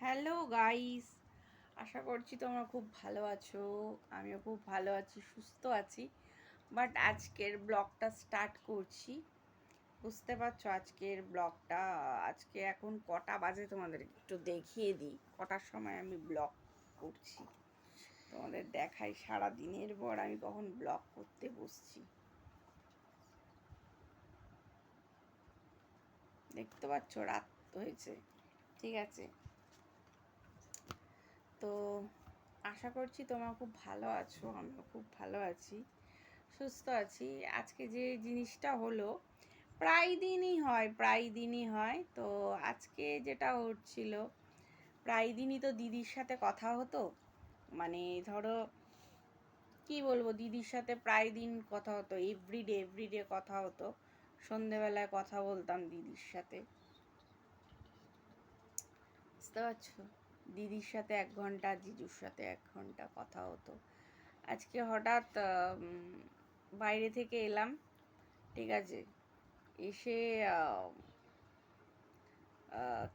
Hello guys, আশা করছি তোমরা খুব ভালো আছো। আমিও খুব ভালো আছি, সুস্থ আছি। বাট আজকের ব্লগটা স্টার্ট করছি। বুঝতে পারছো আজকের ব্লগটা আজকে এখন কটা বাজে তোমাদের একটু দেখিয়ে দিই। কটার সময় আমি ব্লগ করছি তোমাদের দেখাই। সারা দিনের পর আমি কখন ব্লগ করতে বসছি দেখতে পাচ্ছ, রাত হয়েছে। ঠিক আছে, তো আশা করছি তোমরা খুব ভালো আছো, আমিও খুব ভালো আছি, সুস্থ আছি। আজকে যে জিনিসটা হলো, প্রায় দিনই হয়। তো আজকে যেটা হচ্ছিল, প্রায় দিনই তো দিদির সাথে কথা হতো। মানে ধরো কি বলবো, দিদির সাথে প্রায় দিন কথা হতো, এভরিডে কথা হতো। সন্ধেবেলায় কথা বলতাম দিদির সাথে, বুঝতে পারছো? দিদির সাথে 1 ঘন্টা, জিজুর সাথে 1 ঘন্টা কথা হতো। আজকে হঠাৎ বাইরে থেকে এলাম, ঠিক আছে। এসে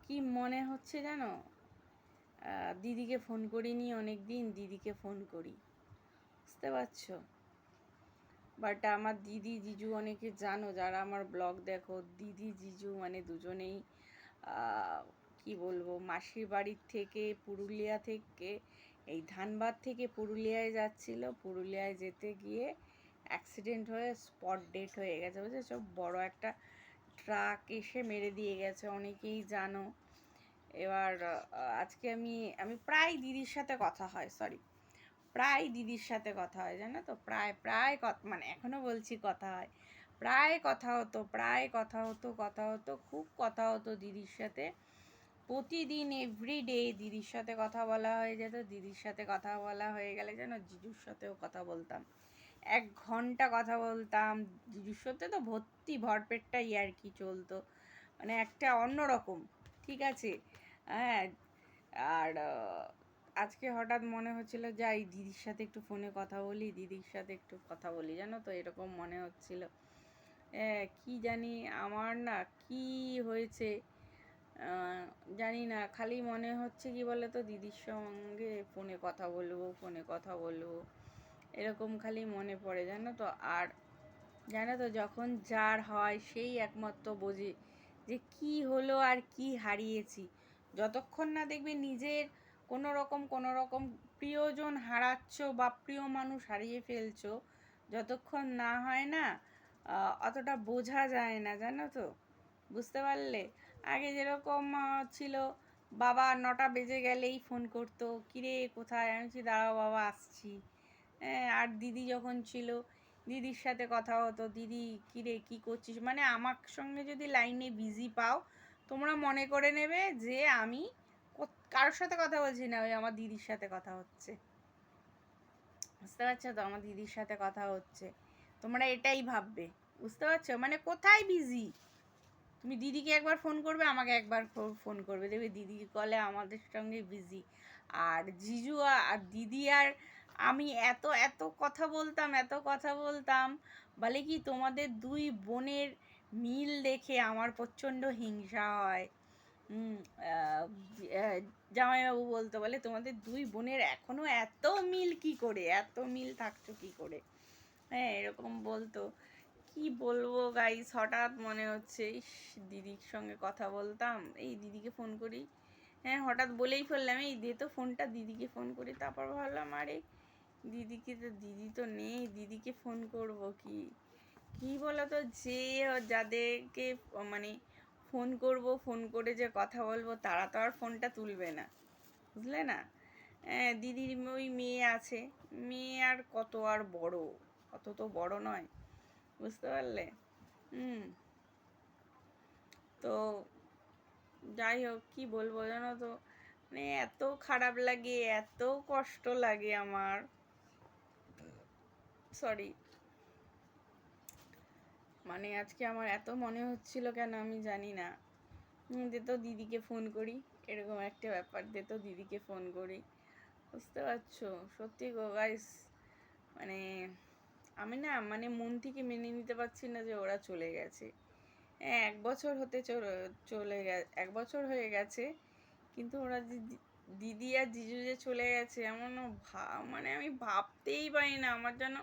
কি মনে হচ্ছে জানো, দিদিকে ফোন করিনি অনেক দিন, দিদিকে ফোন করি, বুঝতে পারছো? বাট আমার দিদি জিজু, অনেকে জানো যারা আমার ব্লগ দেখো, দিদি জিজু মানে দুজনেই কি বলবো, মাসির বাড়ির থেকে পুরুলিয়া থেকে, এই ধানবাদ থেকে পুরুলিয়ায় যাচ্ছিল। পুরুলিয়ায় যেতে গিয়ে অ্যাক্সিডেন্ট হয়ে স্পট ডেট হয়ে গেছে, বুঝেছো? বড় একটা ট্রাক এসে মেরে দিয়ে গেছে, অনেকেই জানো। এবার আজকে আমি আমি প্রায় দিদির সাথে কথা হয়, প্রায় দিদির সাথে কথা হয়, জানো তো। প্রায় কথা, মানে এখনো বলছি কথা হয়। প্রায় কথা হতো, খুব কথা হতো দিদির সাথে। প্রতিদিন এভরিডে দিদির সাথে কথা বলা হয়ে যেত। দিদির সাথে কথা বলা হয়ে গেলে যেন জিজুর সাথেও কথা বলতাম। 1 ঘন্টা কথা বলতাম জিজুর সাথে, তো ভর্তি ভরপেটটা ইয়ার্কি চলতো, মানে একটা অন্যরকম। ঠিক আছে, হ্যাঁ। আর আজকে হঠাৎ মনে হচ্ছিল যাই দিদির সাথে একটু ফোনে কথা বলি, দিদির সাথে একটু কথা বলি, জানো তো, এরকম মনে হচ্ছিল। কি জানি আমার না কি হয়েছে, জানি না, খালি মনে হচ্ছে কি বলে তো, দিদির সঙ্গে ফোনে কথা বলবো, এরকম খালি মনে পড়ে, জানো তো। আর জানো তো, যখন যার হয় সেই একমাত্র বোঝে যে কি হলো আর কি হারিয়েছি। যতক্ষণ না দেখবে নিজের কোনো রকম প্রিয়জন হারাচ্ছ বা প্রিয় মানুষ হারিয়ে ফেলছো, যতক্ষণ না হয় না, অতটা বোঝা যায় না, জানো তো। বুঝতে পারলে? আগে যেরকম ছিল, বাবা 9টা বেজে গেলেই ফোন করতো, কিরে কোথায়? আমি বলছি দাঁড়াও বাবা আসছি। হ্যাঁ, আর দিদি যখন ছিল, দিদির সাথে কথা হতো, দিদি কিরে কি করছিস, মানে আমার সঙ্গে যদি লাইনে বিজি পাও, তোমরা মনে করে নেবে যে আমি কারোর সাথে কথা বলছি না, ওই আমার দিদির সাথে কথা হচ্ছে। বুঝতে পারছো তো, আমার দিদির সাথে কথা হচ্ছে, তোমরা এটাই ভাববে। বুঝতে পারছো? মানে কোথায় বিজি, তুমি দিদিকে একবার ফোন করবে, আমাকে একবার ফোন করবে, দেখবে দিদি কলে আমাদের সঙ্গে বিজি। আর জিজু আর দিদি আর আমি এত এত কথা বলতাম, বলে কি, তোমাদের দুই বোনের মিল দেখে আমার প্রচণ্ড হিংসা হয়। হুম, আহ, আহ, জামাইবাবু বলতো, বলে তোমাদের দুই বোনের এখনো এত মিল কি করে, এত মিল থাকছো কি করে। হ্যাঁ, এরকম বলতো। কি বলবো গাইস, হঠাৎ মনে হচ্ছে ইস, দিদির সঙ্গে কথা বলতাম, এই দিদিকে ফোন করি। হ্যাঁ, হঠাৎ বলেই ফেললাম, এই দে তো ফোনটা, দিদিকে ফোন করি। তারপর ভাবলাম, আরে দিদি তো নেই, দিদিকে ফোন করব কি কি বলো তো, যে যাদেরকে মানে ফোন করে যে কথা বলবো, তারা তো আর ফোনটা তুলবে না, বুঝলে না। দিদির ওই মেয়ে আছে, মেয়ে আর কত আর বড়, অত তো বড় নয়, বুঝতে পারলে। হুম, তো যাই হোক, কি বলবো জানো তো, মানে এত খারাপ লাগে, এত কষ্ট লাগে আমার, সরি। মানে আজকে আমার এত মনে হচ্ছিল কেন আমি জানি না। দে তো দিদিকে ফোন করি, এরকম একটা ব্যাপার, দে তো দিদিকে ফোন করি। বুঝতে পারছো? সত্যি গো গাইস, মানে আমি না, মানে মন থেকে মেনে নিতে পারছি না যে ওরা চলে গেছে। হ্যাঁ, 1 বছর হতে চলে গেছে, 1 বছর হয়ে গেছে, কিন্তু ওরা যে দিদি আর জিজু যে চলে গেছে এমনও মানে আমি ভাবতেই পারি না। আমার যেন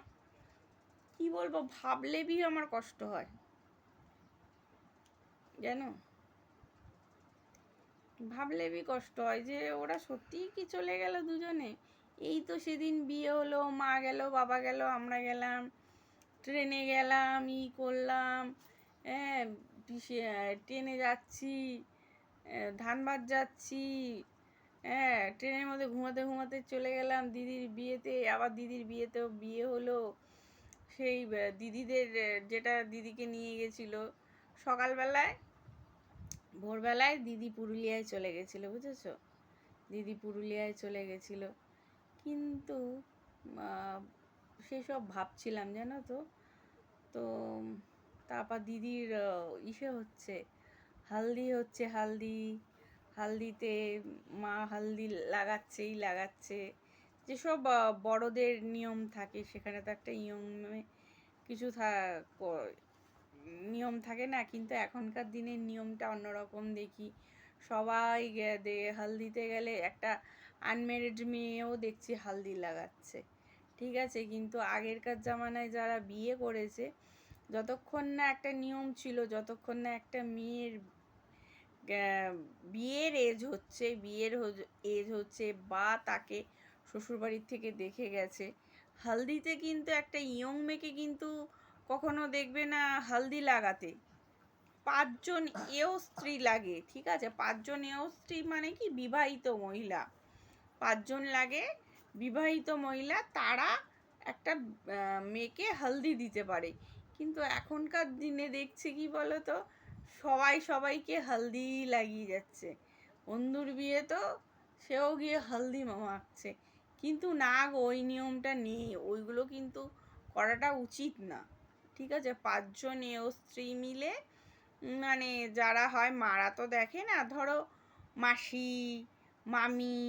কি বলবো, ভাবলেবি আমার কষ্ট হয় জানো, ভাবলেবি কষ্ট হয় যে ওরা সত্যিই কি চলে গেল দুজনে। এই তো সেদিন বিয়ে হলো, মা গেল, বাবা গেল, আমরা গেলাম, ট্রেনে গেলাম, করলাম, হ্যাঁ, ট্রেনে যাচ্ছি, ধানবাদ যাচ্ছি, হ্যাঁ, ট্রেনের মধ্যে ঘুমাতে ঘুমাতে চলে গেলাম দিদির বিয়েতে, আবার দিদির বিয়েতেও বিয়ে হলো। সেই দিদিদের যেটা দিদিকে নিয়ে গেছিল সকালবেলায়, ভোরবেলায় দিদি পুরুলিয়ায় চলে গেছিলো, বুঝেছো, দিদি পুরুলিয়ায় চলে গেছিলো। কিন্তু সেসব ভাবছিলাম জানো তো। তো তারপর দিদির ইসে হচ্ছে, হালদি হচ্ছে, হালদিতে মা হালদি লাগাচ্ছে যেসব বড়দের নিয়ম থাকে, সেখানে তো একটা নিয়মে কিছু নিয়ম থাকে না, কিন্তু এখনকার দিনের নিয়মটা অন্যরকম দেখি। সবাই হালদিতে গেলে একটা আনম্যারিড মেয়েও দেখছি হালদি লাগাচ্ছে, ঠিক আছে। কিন্তু আগেরকার জামানায় যারা বিয়ে করেছে, যতক্ষণ না একটা নিয়ম ছিল, যতক্ষণ না একটা মেয়ের বিয়ের এজ হচ্ছে বা তাকে শ্বশুরবাড়ির থেকে দেখে গেছে, হালদিতে কিন্তু একটা ইয়ং মেয়েকে কিন্তু কখনো দেখবে না হালদি লাগাতে। 5 জন এও স্ত্রী লাগে, ঠিক আছে, 5 জন এও স্ত্রী মানে কি বিবাহিত মহিলা, 5 জন লাগে বিবাহিত মহিলা, তারা একটা মেয়েকে হালদি দিতে পারে। কিন্তু এখনকার দিনে দেখছি কি বলতো, সবাই সবাইকে হালদি লাগিয়ে যাচ্ছে। বন্ধুর বিয়ে তো সেও গিয়ে হালদি মাখছে। কিন্তু না গো, ওই নিয়মটা নেই, ওইগুলো কিন্তু করাটা উচিত না, ঠিক আছে। 5 জন এও স্ত্রী মিলে, মানে যারা হয় মারা তো দেখে না, ধরো মাসি, মামি,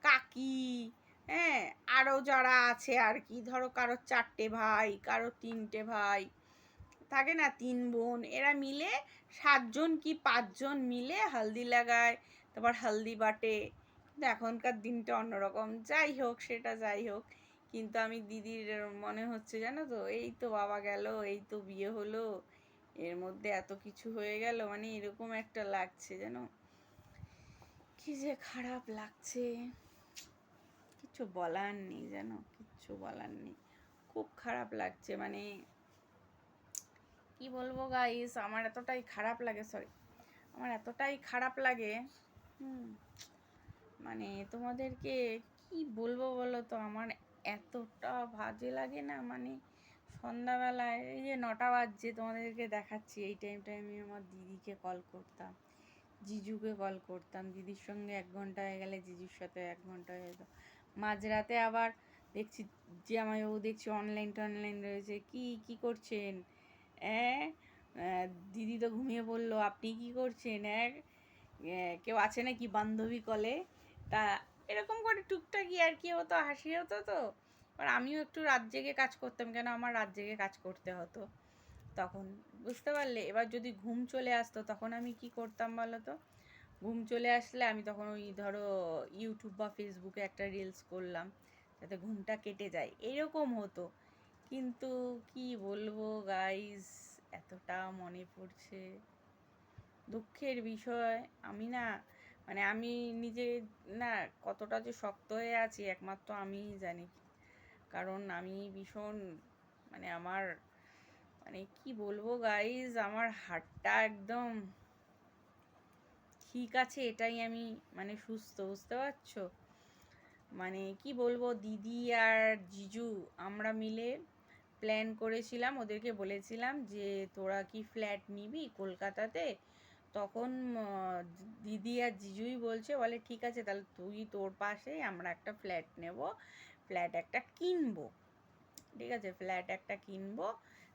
কাকি, হ্যাঁ, আরও যারা আছে আর কি, ধরো কারো 4টে ভাই, কারো 3টে ভাই থাকে না, 3 বোন, এরা মিলে 7 জন কি 5 জন মিলে হালদি লাগায়, তারপর হালদি বাটে। কিন্তু এখনকার দিনটা অন্যরকম, যাই হোক, সেটা যাই হোক। কিন্তু আমি দিদির মনে হচ্ছে জানো তো, এই তো বাবা গেল, এই তো বিয়ে হলো, এর মধ্যে এত কিছু হয়ে গেল, মানে এরকম একটা লাগছে যেন, কি যে খারাপ লাগছে, কিছু বলার নেই জানো, কিচ্ছু বলার নেই, খুব খারাপ লাগছে। মানে কি বলবো গাইস, আমার এতটাই খারাপ লাগে, আমার এতটাই খারাপ লাগে, মানে তোমাদেরকে কি বলবো বলো তো, আমার এতটা বাজে লাগে না। মানে সন্ধ্যাবেলায় এই যে 9টা বাজছে, তোমাদেরকে দেখাচ্ছি, এই টাইমটায় আমি আমার দিদিকে কল করতাম, জিজুকে কল করতাম, দিদির সঙ্গে 1 ঘন্টা হয়ে গেলে জিজুর সাথে 1 ঘন্টা হয়ে যেত। মাঝরাতে আবার দেখছি যে আমার ও দেখছি অনলাইন রয়েছে, কি করছেন, দিদি তো ঘুমিয়ে পড়লো, আপনি কি করছেন, কেউ আছে নাকি বান্ধবী কলে, তা এরকম করে টুকটাকি আর কি হতো, হাসি হতো। তো আর আমিও একটু রাত জেগে কাজ করতাম, কেন আমার রাত জেগে কাজ করতে হতো তখন, বুঝতে পারলে। এবার যদি ঘুম চলে আসতো তখন আমি কি করতাম বলো তো, ঘুম চলে আসলে আমি তখন ওই ধরো ইউটিউব বা ফেসবুকে একটা রিলস করলাম যাতে ঘুমটা কেটে যায়, এরকম হতো। কিন্তু কি বলবো গাইস, এতটা মনে পড়ছে, দুঃখের বিষয়। আমি না, মানে আমি নিজে না কতটা যে শক্ত হয়ে আছি একমাত্র আমিই জানি, কারণ আমি ভীষণ, মানে আমার, মানে কি বলবো গাইস, আমার হার্টটা একদম ঠিক আছে, এটাই আমি মানে সুস্থ, বুঝতে পারছো। মানে কি বলবো, দিদি আর জিজু আমরা মিলে প্ল্যান করেছিলাম, ওদেরকে বলেছিলাম যে তোরা কি ফ্ল্যাট নিবি কলকাতাতে, তখন দিদি আর জিজুই বলে ঠিক আছে, তাহলে তুই তোর পাশেই আমরা একটা ফ্ল্যাট নেব, ফ্ল্যাট একটা কিনবো, ঠিক আছে, ফ্ল্যাট একটা কিনবো,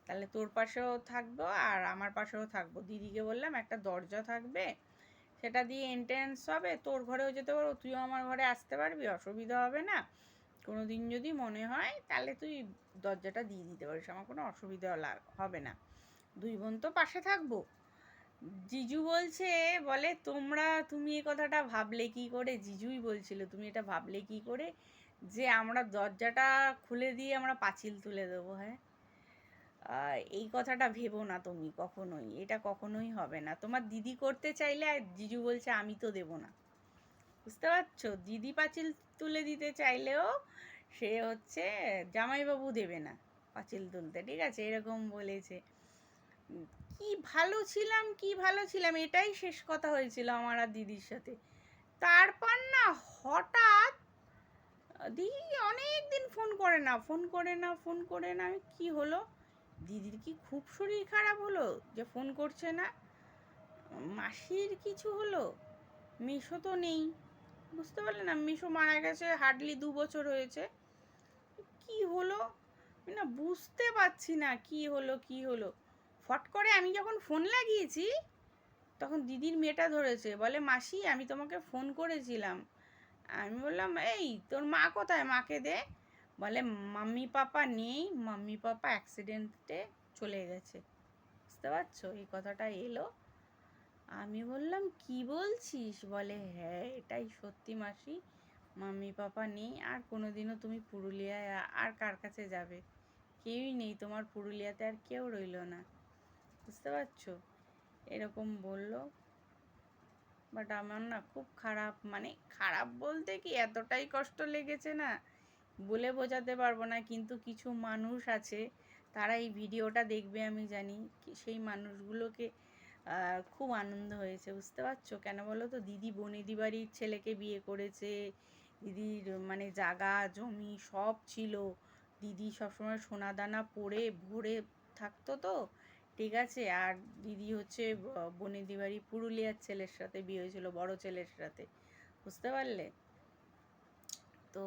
তাহলে তোর পাশেও থাকবো আর আমার পাশেও থাকবো। দিদিকে বললাম একটা দরজা থাকবে, সেটা দিয়ে এন্ট্রান্স হবে, তোর ঘরেও যেতে পারবো, তুইও আমার ঘরে আসতে পারবি, অসুবিধা হবে না। কোনো দিন যদি মনে হয় তাহলে তুই দরজাটা দিয়ে দিতে পারিস, আমার কোনো অসুবিধা হবে না, 2 বোন তো পাশে থাকবো। জিজু বলছে, বলে তুমি এই কথাটা ভাবলে কি করে, জিজুই বলছিল তুমি এটা ভাবলে কি করে যে আমরা দরজাটা খুলে দিয়ে আমরা পাঁচিল তুলে দেবো। হ্যাঁ, এই কথাটা ভেবো না তুমি কখনোই, এটা কখনোই হবে না। তোমার দিদি করতে চাইলে, আর জিজু বলছে আমি তো দেবো না, বুঝতে পারছো? দিদি পাঁচিল তুলে দিতে চাইলেও সে হচ্ছে জামাইবাবু দেবে না পাঁচিল তুলতে, ঠিক আছে, এরকম বলেছে। কি ভালো ছিলাম, কি ভালো ছিলাম, এটাই শেষ কথা হয়েছিল আমার আর দিদির সাথে। তারপর না হঠাৎ দিদি অনেক দিন ফোন করে না, ফোন করে না, ফোন করে না। আমি কি হলো, দিদির কি খুব শরীর খারাপ হলো যে ফোন করছে না? মাসির কিছু হলো? মিশো তো নেই, বুঝতে পারলে না, মিশো মারা গেছে হার্ডলি 2 বছর হয়েছে। কি হলো আমি না বুঝতে পারছি না, কি হলো কি হলো। ফট করে আমি যখন ফোন লাগিয়েছি তখন দিদির মেয়েটা ধরেছে, বলে মাসি আমি তোমাকে ফোন করেছিলাম। আমি বললাম এই তোর মা কোথায়, মাকে দে। বলে মাম্মি পাপা নেই, মাম্মি পাপা অ্যাক্সিডেন্টে চলে গেছে। বুঝতে পারছো, এই কথাটা এলো। আমি বললাম কি বলছিস? বলে হ্যাঁ এটাই সত্যি মাসি, মাম্মি পাপা নেই। আর কোনোদিনও তুমি পুরুলিয়ায় আর কার কাছে যাবে, কেউই নেই তোমার পুরুলিয়াতে, আর কেউ রইলো না, বুঝতে পারছো, এরকম বললো। বাট আমার না খুব খারাপ, মানে খারাপ বলতে কি এতটাই কষ্ট লেগেছে না, বলে বোঝাতে পারবো না। কিন্তু কিছু মানুষ আছে তারা এই ভিডিওটা দেখবে আমি জানি, সেই মানুষগুলোকে খুব আনন্দ হয়েছে, বুঝতে পারছো কেন বলো তো? দিদি বনেদি বাড়ির ছেলেকে বিয়ে করেছে, দিদির মানে জাগা জমি সব ছিল, দিদি সবসময় সোনা দানা পরে ভরে থাকতো তো, ঠিক আছে। আর দিদি হচ্ছে বনেদি বাড়ি পুরুলিয়ার ছেলের সাথে বিয়ে হয়েছিল, বড় ছেলের সাথে, বুঝতে পারলে? তো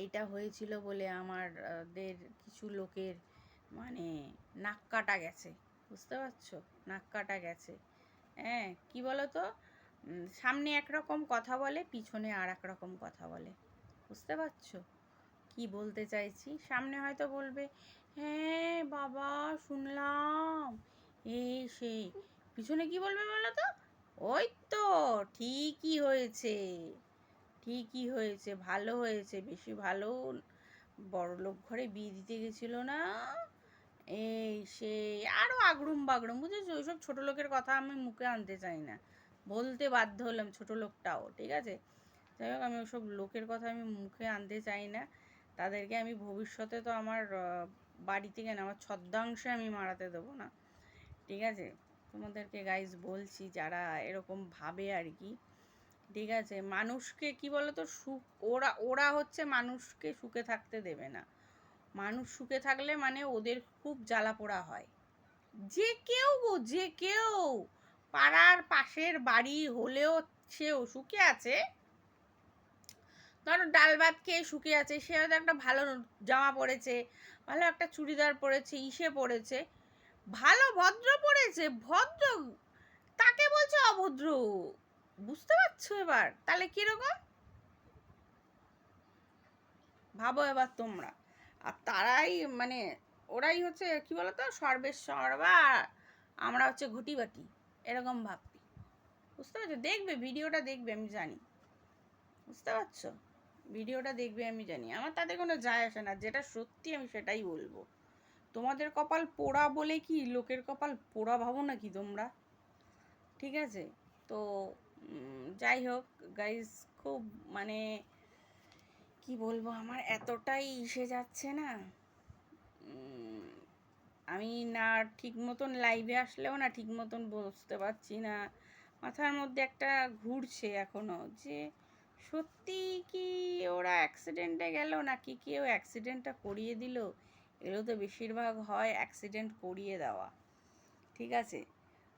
এইটা হয়েছিল বলে আমাদের কিছু লোকের মানে নাক কাটা গেছে, বুঝতে পারছো, নাক কাটা গেছে। হ্যাঁ, কি বলো তো, সামনে একরকম কথা বলে, পিছনে আর এক রকম কথা বলে, বুঝতে পারছো কি বলতে চাইছি? সামনে হয়তো বলবে হ্যাঁ বাবা শুনলাম এই সেই, পিছনে কি বলবে বলো তো? ওই তো ঠিকই হয়েছে, ঠিকই হয়েছে, ভালো হয়েছে, বেশি ভালো, বড়লোক ঘরে বিয়ে দিতে গেছিল না, এই সেই, আরো আগড়ুম বাগড়ুম, বুঝেছো? ওইসব ছোট লোকের কথা আমি মুখে আনতে চাই না, বলতে বাধ্য হলাম ছোট লোকটাও, ঠিক আছে। যাই হোক, আমি ওসব লোকের কথা আমি মুখে আনতে চাই না, তাদেরকে আমি ভবিষ্যতে তো আমার বাড়িতে কেন আমার ছদ্মাংশে আমি মারাতে দেবো না, ঠিক আছে। তোমাদেরকে গাইজ বলছি যারা এরকম ভাবে আর কি, ঠিক আছে, মানুষকে কি বলতো সুখ, ওরা ওরা হচ্ছে মানুষকে সুখে থাকতে দেবে না। মানুষ সুখে থাকলে মানে ওদের খুব জ্বালা পোড়া হয়। যে কেউ গো, যে কেউ, পাড়ার পাশের বাড়ি হলেও সেও সুখে আছে। ধরো ডাল ভাত খেয়ে সুখে আছে, সে হয়তো একটা ভালো জামা পরেছে, ভালো একটা চুড়িদার পরেছে, ইসে পরেছে, ভালো ভদ্র পরেছে, ভদ্র, তাকে বলছে অভদ্র, বুঝতে পারছো এবার তাহলে কিরকম? ভাবো এবার তোমরা। আর তারাই মানে ওরাই হচ্ছে কি বলতো সর্বেশ্বর্বা, আমরা হচ্ছে ঘুটি বাটি, এরকম ভাববি, বুঝতে পারছো? দেখবে ভিডিওটা, দেখবে আমি জানি, বুঝতে পারছো, ভিডিওটা দেখবে আমি জানি, আমার তাতে কোনো যায় আসে না, যেটা সত্যি আমি সেটাই বলবো। তোমাদের কপাল পোড়া বলে কি লোকের কপাল পোড়া ভাবো নাকি তোমরা, ঠিক আছে। তো যাই হোক গাইজ, খুব মানে কি বলবো, আমার এতটাই ইসে যাচ্ছে না, আমি না ঠিক মতন লাইভে আসলেও না ঠিক মতন বসতে পারছি না, মাথার মধ্যে একটা ঘুরছে এখনো যে সত্যি কি ওরা অ্যাক্সিডেন্টে গেল নাকি কেউ অ্যাক্সিডেন্টটা করিয়ে দিল। এগুলো তো বেশিরভাগ হয় অ্যাক্সিডেন্ট করিয়ে দেওয়া, ঠিক আছে।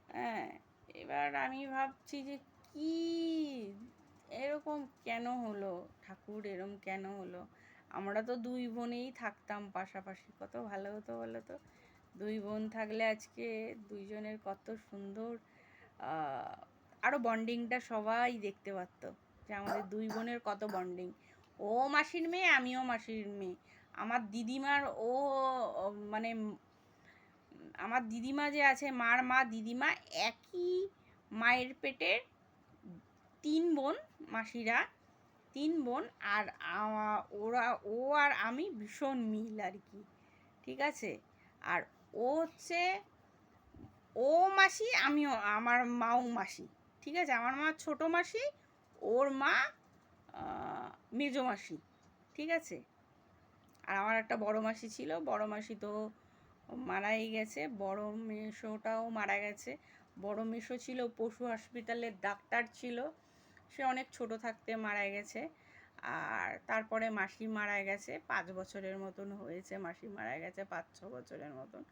হ্যাঁ, এবার আমি ভাবছি যে কি এরকম কেন হলো, ঠাকুর এরম কেন হলো? আমরা তো দুই বোনেই থাকতাম পাশাপাশি, কত ভালো হতো বলো তো। দুই বোন থাকলে আজকে দুইজনের কত সুন্দর আরও বন্ডিংটা সবাই দেখতে পারতো, যে আমাদের দুই বোনের কত বন্ডিং। ও মাসির মেয়ে, আমিও মাসির মেয়ে, আমার দিদিমার ও মানে আমার দিদিমা যে আছে, মার মা দিদিমা, একই মায়ের পেটের 3 বোন, মাসিরা 3 বোন। আর ওরা, ও আর আমি ভীষণ মিল আর কি, ঠিক আছে। আর ও হচ্ছে, ও মাসি, আমিও, আমার মাও মাসি, ঠিক আছে। আমার মা ছোটো মাসি, ওর মা মেজো মাসি, ঠিক আছে। আর আমার একটা বড় মাসি ছিল, বড় মাসি তো মারাই গেছে, বড় মেসোটাও মারা গেছে। বড় মেসো ছিল পশু হসপিটালের ডাক্তার ছিল, সে অনেক ছোট থাকতে মারা গেছে। আর তারপরে মাসি মারা গেছে, 5 বছরের মতন হয়েছে মাসি মারা গেছে, 5-6 বছরের মতন।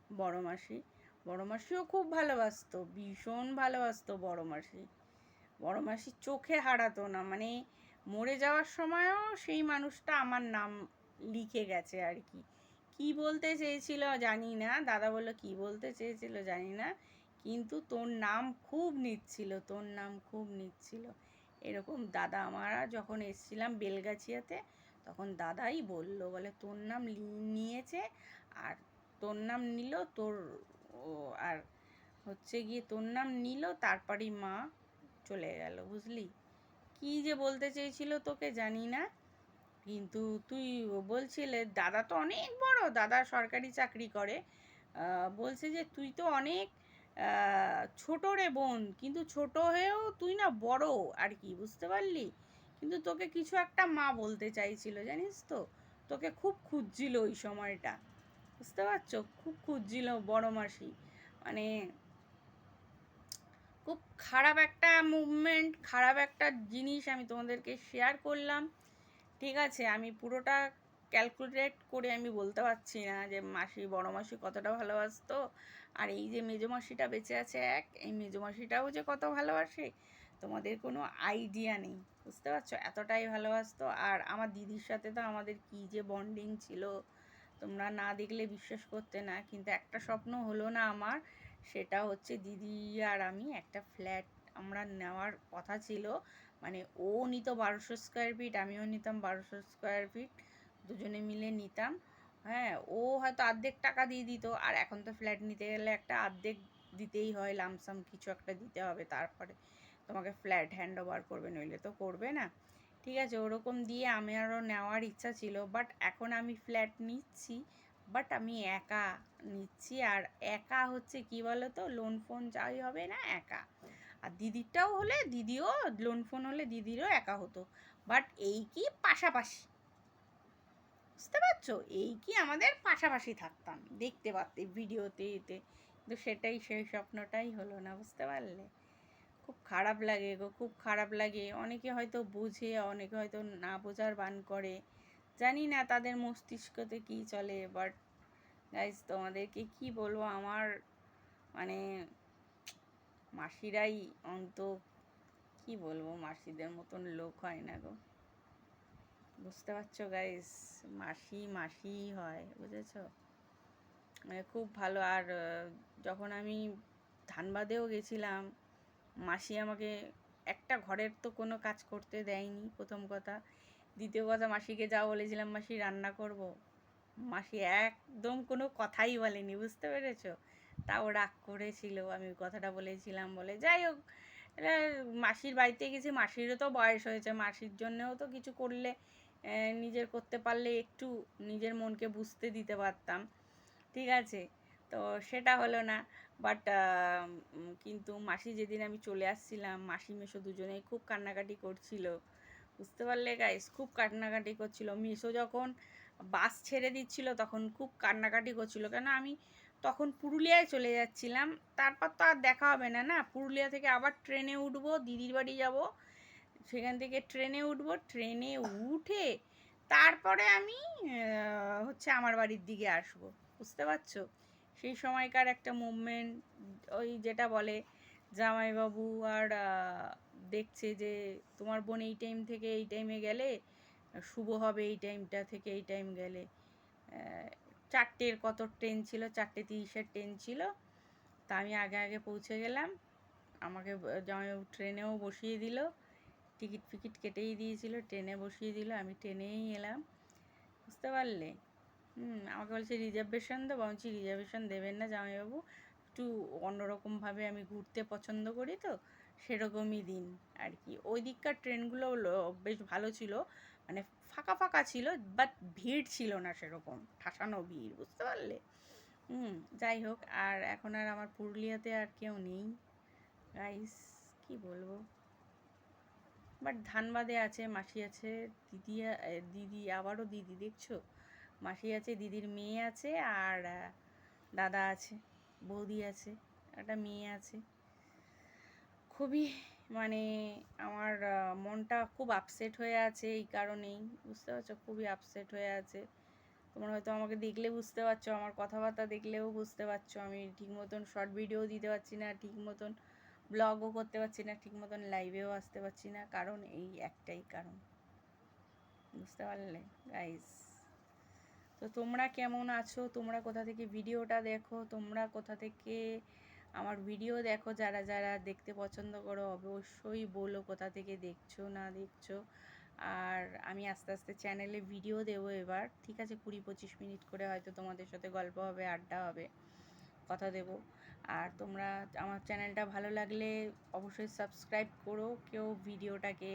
বড় মাসি, বড় মাসিও খুব ভালোবাসতো, ভীষণ ভালোবাসতো বড় মাসি। বড় মাসি চোখে হারাতো না, মানে মরে যাওয়ার সময়ও সেই মানুষটা আমার নাম লিখে গেছে আর কি। কি বলতে চেয়েছিল জানি না, দাদা বললো কি বলতে চেয়েছিল জানি না, কিন্তু তোর নাম খুব নিচ্ছিল, তোর নাম খুব নিচ্ছিল। এরকম দাদা, আমরা যখন এসছিলাম বেলগাছিয়াতে, তখন দাদাই বলে তোর নাম নিয়েছে, আর তোর নাম নিল তোর, ও আর হচ্ছে গিয়ে তোর নাম নিল, তারপরই মা চলে গেল, বুঝলি। কি যে বলতে চেয়েছিল তোকে জানি না, কিন্তু তুই বলছিলে দাদা তো অনেক বড়, দাদা সরকারি চাকরি করে। বলছে যে তুই তো অনেক ছোট রে বোন, কিন্তু ছোট হয়েও তুই না বড় আর কি, বুঝতে পারলি। কিন্তু তোকে কিছু একটা মা বলতে চাইছিল জানিস তো, তোকে খুব খুঁজছিল ওই সময়টা, বুঝতে পারছো, খুব খুঁজছিল বড় মাসি। মানে খুব খারাপ একটা মুভমেন্ট, খারাপ একটা জিনিস আমি তোমাদেরকে শেয়ার করলাম, ঠিক আছে। আমি পুরোটা ক্যালকুলেট করে আমি বলতে পারছি না যে মাসি, বড় মাসি কতটা ভালোবাসতো, আর এই যে মেজো মাসিটা বেঁচে আছে এই মেজো মাসিটাও যে কত ভালোবাসে তোমাদের কোনো আইডিয়া নেই, বুঝতে পারছো, এতটাই ভালোবাসতো। আর আমার দিদির সাথে তো আমাদের কি যে বন্ডিং ছিল, তোমরা না দেখলে বিশ্বাস করতে না। কিন্তু একটা স্বপ্ন হলো না আমার, সেটা হচ্ছে দিদি আর আমি একটা ফ্ল্যাট আমরা নেওয়ার কথা ছিল। মানে ও নিত 1200 স্কোয়ার ফিট, আমিও নিতাম 1200 স্কোয়ার ফিট, দুজনে মিলে নিতাম। হ্যাঁ, ও হয়তো অর্ধেক টাকা দিয়ে দিত, আর এখন তো ফ্ল্যাট নিতে গেলে একটা অর্ধেক দিতেই হয়, লামসাম কিছু একটা দিতে হবে, তারপরে তোমাকে ফ্ল্যাট হ্যান্ড ওভার করবে, নইলে তো করবে না, ঠিক আছে। ওরকম দিয়ে আমি আরও নেওয়ার ইচ্ছা ছিল, বাট এখন আমি ফ্ল্যাট নিচ্ছি, বাট আমি একা নিচ্ছি। আর একা হচ্ছে কি বলো তো, লোন ফোন যাই হবে না, একা। আর দিদিরটাও হলে, দিদিও লোন ফোন হলে দিদিরও একা হতো, বাট এই কি পাশাপাশি, বুঝতে পারছো, এই কি আমাদের পাশাপাশি থাকতাম, দেখতে পারতে ভিডিওতে এতে, কিন্তু সেটাই, সেই স্বপ্নটাই হলো না, বুঝতে পারলে। খুব খারাপ লাগে গো, খুব খারাপ লাগে। অনেকে হয়তো বোঝে, অনেকে হয়তো না বোঝার বান করে, জানি না তাদের মস্তিষ্কতে কী চলে। বাট গাইজ, তোমাদেরকে কি বলবো, আমার মানে মাসিরাই অন্ত, কি বলবো, মাসিদের মতন লোক হয় না গো, বুঝতে পারছো গাইজ, মাসি মাসিই হয়, বুঝেছো, মানে খুব ভালো। আর যখন আমি ধানবাদেও গেছিলাম, মাসি আমাকে একটা ঘরের তো কোনো কাজ করতে দেয়নি, প্রথম কথা। দ্বিতীয় কথা, মাসিকে যা বলেছিলাম মাসি রান্না করব, মাসি একদম কোনো কথাই বলেনি, বুঝতে পেরেছো। তাও রাগ করেছিল আমি কথাটা বলেছিলাম বলে। যাই হোক, এটা মাসির বাড়িতে গেছি, মাসিরও তো বয়স হয়েছে, মাসির জন্যেও তো কিছু করলে, নিজের করতে পারলে একটু নিজের মনকে বুঝতে দিতে পারতাম, ঠিক আছে। তো সেটা হলো না। বাট কিন্তু মাসি যেদিন আমি চলে আসছিলাম, মাসি মেসো দুজনেই খুব কান্নাকাটি করছিল, বুঝতে পারলে গাইস, খুব কান্নাকাটি করছিল। মেসো যখন বাস ছেড়ে দিচ্ছিল তখন খুব কান্নাকাটি করছিল, কেন আমি তখন পুরুলিয়ায় চলে যাচ্ছিলাম, তারপর তো আর দেখা হবে না, না, পুরুলিয়া থেকে আবার ট্রেনে উঠবো, দিদির বাড়ি যাব, সেখান থেকে ট্রেনে উঠবো, ট্রেনে উঠে তারপরে আমি হচ্ছে আমার বাড়ির দিকে আসবো, বুঝতে পারছো। সেই সময়কার একটা মুভমেন্ট, ওই যেটা বলে জামাইবাবু আর দেখছে যে তোমার বোন এই টাইম থেকে এই টাইমে গেলে শুভ হবে, এই টাইমটা থেকে এই টাইম গেলে। 4টের কত ট্রেন ছিল, 4:30-এর ট্রেন ছিল, তা আমি আগে আগে পৌঁছে গেলাম, আমাকে জামাইবাবু ট্রেনেও বসিয়ে দিল, টিকিট ফিকিট কেটেই দিয়েছিল, ট্রেনে বসিয়ে দিল, আমি ট্রেনেই এলাম, বুঝতে পারলে। আমাকে বলছে রিজার্ভেশন দেবো, আমি বলছি রিজার্ভেশন দেবেন না জামাইবাবু, একটু অন্যরকমভাবে আমি ঘুরতে পছন্দ করি তো, সেরকমই দিন আর কি। ওই দিককার ট্রেনগুলো বেশ ভালো ছিল, মানে ফাঁকা ফাঁকা ছিল, বাট ভিড় ছিল না সেরকম ঠাসানো ভিড়, বুঝতে পারলে? যাই হোক, আর এখন আর আমার পুরুলিয়াতে আর কেউ নেই গাইস, কি বলবো। বাট ধানবাদে আছে, মাসি আছে, দিদি, আবারও দিদি দেখছো, মাসি আছে, দিদির মেয়ে আছে, আর দাদা আছে, বৌদি আছে, একটা মেয়ে আছে। খুবই মানে আমার মনটা খুব আপসেট হয়ে আছে এই কারণেই, বুঝতে পারছো, খুবই আপসেট হয়ে আছে। তোমরা হয়তো আমাকে দেখলে বুঝতে পারছো, আমার কথাবার্তা দেখলেও বুঝতে পারছো, আমি ঠিক মতন শর্ট ভিডিও দিতে পারছি না, ঠিক মতন ব্লগও করতে পারছি না, ঠিক মতন লাইভেও আসতে পারছি না, কারণ এই একটাই কারণ, বুঝতে পারলে গাইস? তো তোমরা কেমন আছো, তোমরা কোথা থেকে ভিডিওটা দেখো, তোমরা কোথা থেকে আমার ভিডিও দেখো, যারা যারা দেখতে পছন্দ করো অবশ্যই বলো কোথা থেকে দেখছো না দেখছো। আর আমি আস্তে আস্তে চ্যানেলে ভিডিও দেবো এবার, ঠিক আছে, 20-25 মিনিট করে হয়তো তোমাদের সাথে গল্প হবে, আড্ডা হবে, কথা দেব। আর তোমরা আমার চ্যানেলটা ভালো লাগলে অবশ্যই সাবস্ক্রাইব করো, কেউ ভিডিওটাকে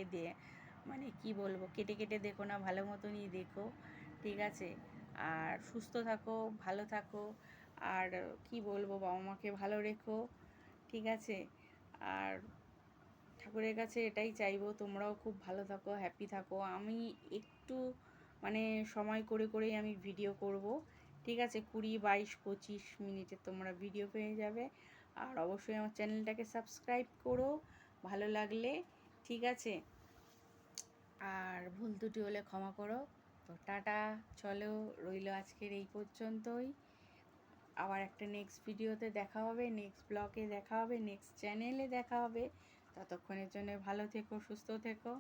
মানে কি বলবো, কেটে কেটে দেখো না, ভালো মতনই দেখো, ঠিক আছে? আর সুস্থ থাকো, ভালো থাকো, আর কি বলবো, বাবা মাকে ভালো রেখো, ঠিক আছে? আর ঠাকুরের কাছে এটাই চাইবো তোমরাও খুব ভালো থাকো, হ্যাপি থাকো। আমি একটু মানে সময় করে করেই আমি ভিডিও করব, ঠিক আছে? 20, 22, 25 মিনিটে তোমরা ভিডিও পেয়ে যাবে। আর অবশ্যই আমার চ্যানেলটাকে সাবস্ক্রাইব করো ভালো লাগলে, ঠিক আছে? আর ভুল ত্রুটি হলে ক্ষমা করো। তো টাটা, চলো, রইলো আজকের এই পর্যন্তই। আবার একটা নেক্সট ভিডিওতে দেখা হবে, নেক্সট ব্লগে দেখা হবে, নেক্সট চ্যানেলে দেখা হবে। ততক্ষণের জন্য ভালো থেকো, সুস্থ থেকো।